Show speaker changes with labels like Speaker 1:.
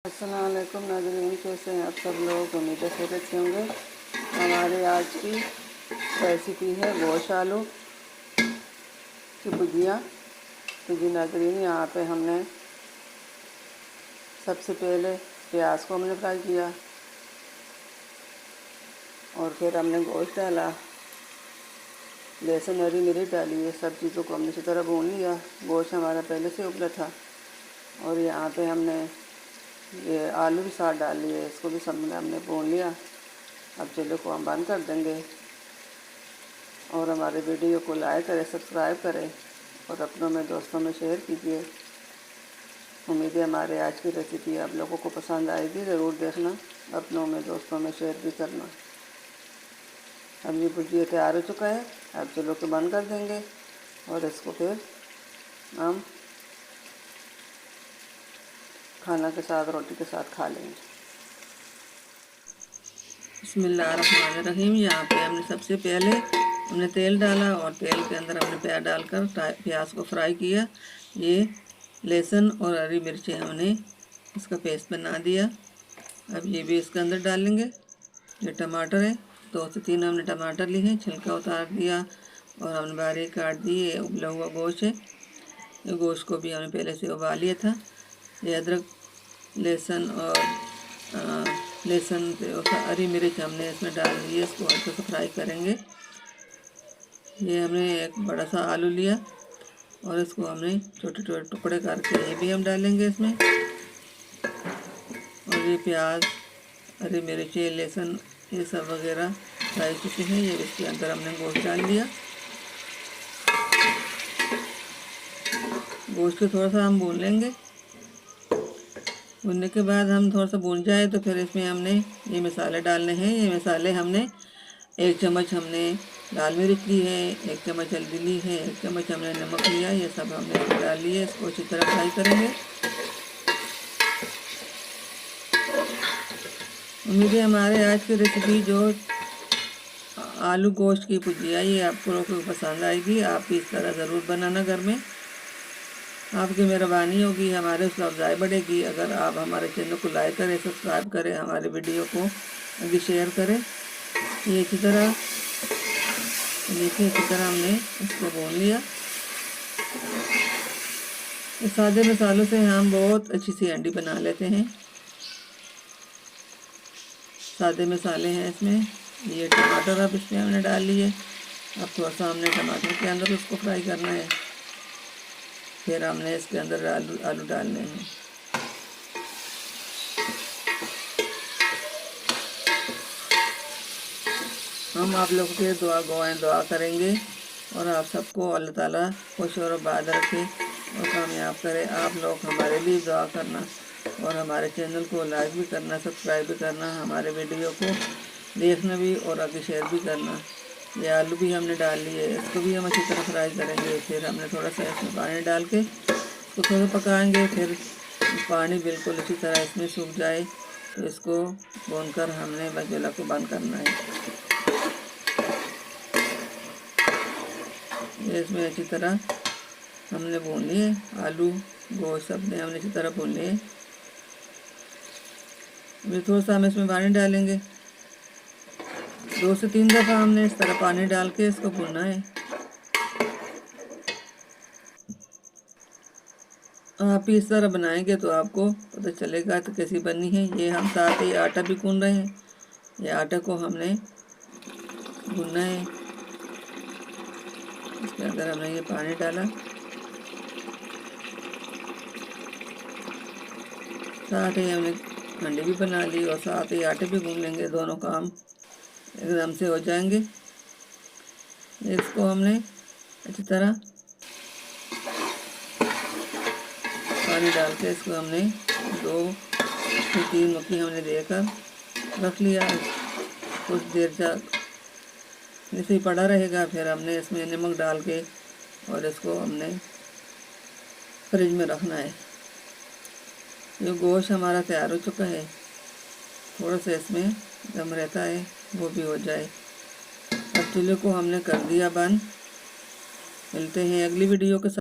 Speaker 1: अस्सलाम वालेकुम नाज़रीन, कैसे हैं आप सब लोग। उम्मीद है खैरियत से होंगे। हमारे आज की रेसिपी है गोश्त आलू की भुजिया। तो जी नाज़रीन, यहाँ पे हमने सबसे पहले प्याज को हमने फ्राई किया और फिर हमने गोश्त डाला, लहसुन हरी मिर्च डाली। ये सब चीज़ों को हमने इसी तरह भून लिया। गोश्त हमारा पहले से उबला था और यहाँ पे हमने ये आलू भी साथ डाल लिए, इसको भी सब हमने भून लिया। अब चूल्हे को हम बंद कर देंगे और हमारे वीडियो को लाइक करें, सब्सक्राइब करें और अपनों में दोस्तों में शेयर कीजिए। उम्मीद है हमारे आज की रेसिपी आप लोगों को पसंद आएगी। ज़रूर देखना, अपनों में दोस्तों में शेयर भी करना। अब ये भुजिया तैयार हो चुका है। अब चूल्हे को बंद कर देंगे और इसको फिर हम खाना के साथ, रोटी के साथ खा लेंगे। बिस्मिल्लाहिर्रहमानिर्रहीम। यहाँ पे हमने सबसे पहले हमने तेल डाला और तेल के अंदर हमने प्याज डालकर प्याज को फ्राई किया। ये लहसुन और हरी मिर्ची हमने इसका पेस्ट बना दिया। अब ये भी इसके अंदर डालेंगे। ये टमाटर है, 2 से 3 हमने टमाटर लिए हैं, छिलका उतार दिया और हमने बारीक काट दिए। उबला हुआ गोश्त है, ये गोश्त को भी हमने पहले से उबाल लिया था। ये अदरक, लहसुन और लहसुन और हरी मिर्च हमने इसमें डाल दी है। इसको अच्छे से फ्राई करेंगे। ये हमने एक बड़ा सा आलू लिया और इसको हमने छोटे छोटे टुकड़े करके ये भी हम डालेंगे इसमें। और ये प्याज, हरी मिर्च, लहसुन ये सब वगैरह फ्राई चुके हैं। ये इसके अंदर हमने गोश्त डाल दिया। गोश्त को थोड़ा सा हम भून लेंगे। भूनने के बाद हम थोड़ा सा भून जाए तो फिर इसमें हमने ये मसाले डालने हैं। ये मसाले हमने 1 चम्मच हमने लाल मिर्च ली है, 1 चम्मच हल्दी ली है, 1 चम्मच हमने नमक लिया। ये सब हमने इसमें डाल लिए। इसको अच्छी तरह फ्राई करेंगे। उम्मीद है हमारे आज की रेसिपी जो आलू गोश्त की भुजिया, ये आपको लोगों को पसंद आएगी। आप भी इस तरह ज़रूर बनाना घर में। आपकी मेहरबानी होगी, हमारे उसका अफजाई बढ़ेगी अगर आप हमारे चैनल को लाइक करें, सब्सक्राइब करें, हमारे वीडियो को आगे शेयर करें। ये इसी तरह देखिए, इसी तरह हमने इसको भून लिया। इस सादे मसालों से हम बहुत अच्छी सी अंडी बना लेते हैं। सादे मसाले हैं इसमें। ये टमाटर अब इसमें हमने डाल लिए। अब थोड़ा सा हमने टमाटर के अंदर उसको फ्राई करना है। फिर हमने इसके अंदर आलू डालने हैं। हम आप लोगों के दुआ करेंगे और आप सबको अल्लाह ताला खुश और आबाद रखे और कामयाब करे। आप लोग हमारे लिए दुआ करना और हमारे चैनल को लाइक भी करना, सब्सक्राइब भी करना, हमारे वीडियो को देखना भी और आगे शेयर भी करना। ये आलू भी हमने डाल लिए, इसको भी हम अच्छी तरह फ्राई करेंगे। फिर हमने थोड़ा सा इसमें पानी डाल के इसको थोड़ा पकाएंगे। फिर पानी बिल्कुल अच्छी तरह इसमें सूख जाए तो इसको भूनकर हमने चूल्हे को बंद करना है। ये इसमें अच्छी तरह हमने भून लिए। आलू गोश्त सब ने हमने अच्छी तरह भून लिए। अभी थोड़ा सा हम इसमें पानी डालेंगे। 2 से 3 दफ़ा हमने इस तरह पानी डाल के इसको भूनना है। आप भी इस तरह बनाएंगे तो आपको पता चलेगा तो कैसी बननी है। ये हम साथ ही आटा भी गूंद रहे हैं। ये आटे को हमने गूंदना है। इसके अंदर हमने ये पानी डाला, साथ ही हमने अंडे भी बना ली और साथ ही आटे भी गूंद लेंगे। दोनों काम एकदम से हो जाएंगे। इसको हमने अच्छी तरह पानी डाल के इसको हमने 2 से 3 मुट्ठी हमने देकर रख लिया। कुछ देर तक ऐसे ही पड़ा रहेगा। फिर हमने इसमें नमक डाल के और इसको हमने फ्रिज में रखना है। ये गोश्त हमारा तैयार हो चुका है। थोड़ा सा इसमें दम रहता है, वो भी हो जाए। अब चूल्हे को हमने कर दिया बंद। मिलते हैं अगली वीडियो के साथ।